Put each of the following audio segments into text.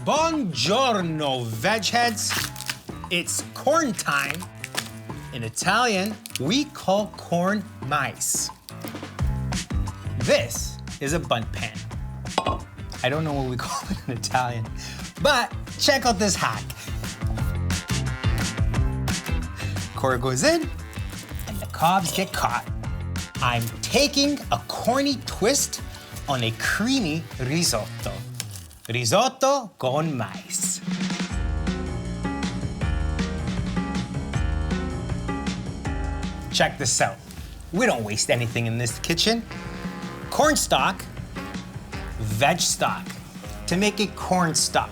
Buongiorno, veg heads. It's corn time. In Italian, we call corn mais. This is a bundt pan. I don't know what we call it in Italian, but check out this hack. Corn goes in, and the cobs get caught. I'm taking a corny twist on a creamy risotto. Risotto con mais. Check this out. We don't waste anything in this kitchen. Corn stock, veg stock, to make a corn stock.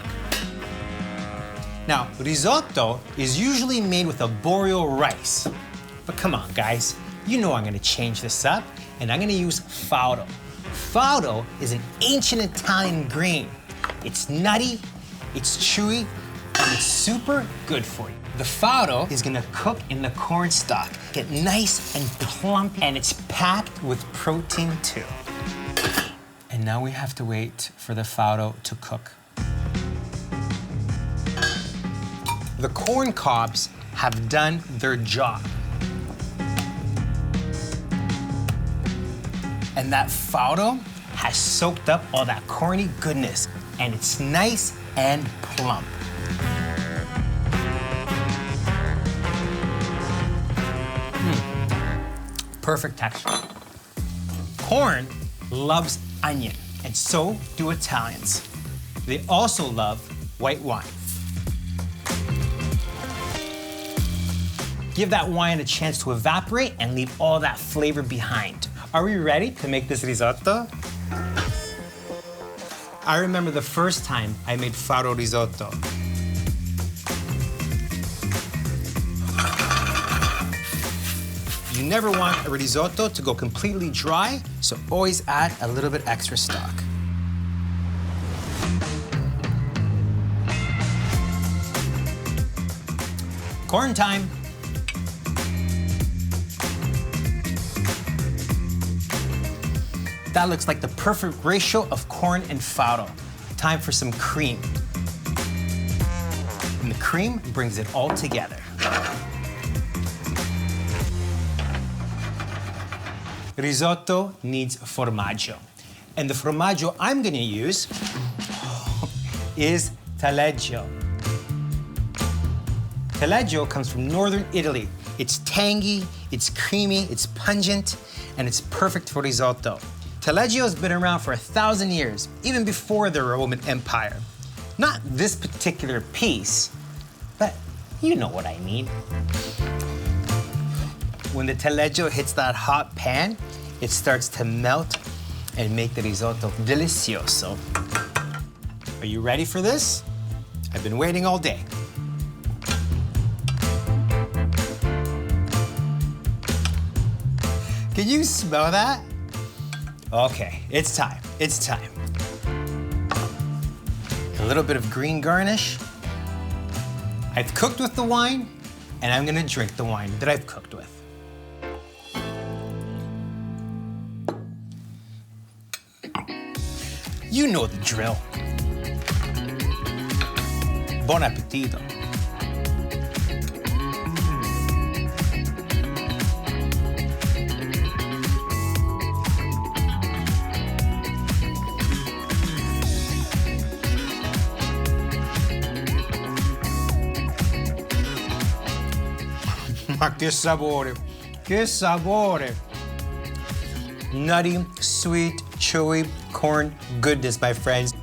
Now, risotto is usually made with arborio rice. But come on, guys. You know I'm gonna change this up, and I'm gonna use farro. Farro is an ancient Italian grain. It's nutty, it's chewy, and it's super good for you. The farro is gonna cook in the corn stock, get nice and plump, and it's packed with protein too. And now we have to wait for the farro to cook. The corn cobs have done their job. And that farro has soaked up all that corny goodness, and it's nice and plump. Perfect texture. Corn loves onion, and so do Italians. They also love white wine. Give that wine a chance to evaporate and leave all that flavor behind. Are we ready to make this risotto? I remember the first time I made farro risotto. You never want a risotto to go completely dry, so always add a little bit extra stock. Corn time. That looks like the perfect ratio of corn and farro. Time for some cream. And the cream brings it all together. Risotto needs formaggio. And the formaggio I'm gonna use is taleggio. Taleggio comes from northern Italy. It's tangy, it's creamy, it's pungent, and it's perfect for risotto. Taleggio has been around for 1,000 years, even before the Roman Empire. Not this particular piece, but you know what I mean. When the taleggio hits that hot pan, it starts to melt and make the risotto delicioso. Are you ready for this? I've been waiting all day. Can you smell that? Okay, it's time, it's time. A little bit of green garnish. I've cooked with the wine, and I'm gonna drink the wine that I've cooked with. You know the drill. Buon appetito. Ma che sapore, che sapore. Nutty, sweet, chewy corn goodness, my friends.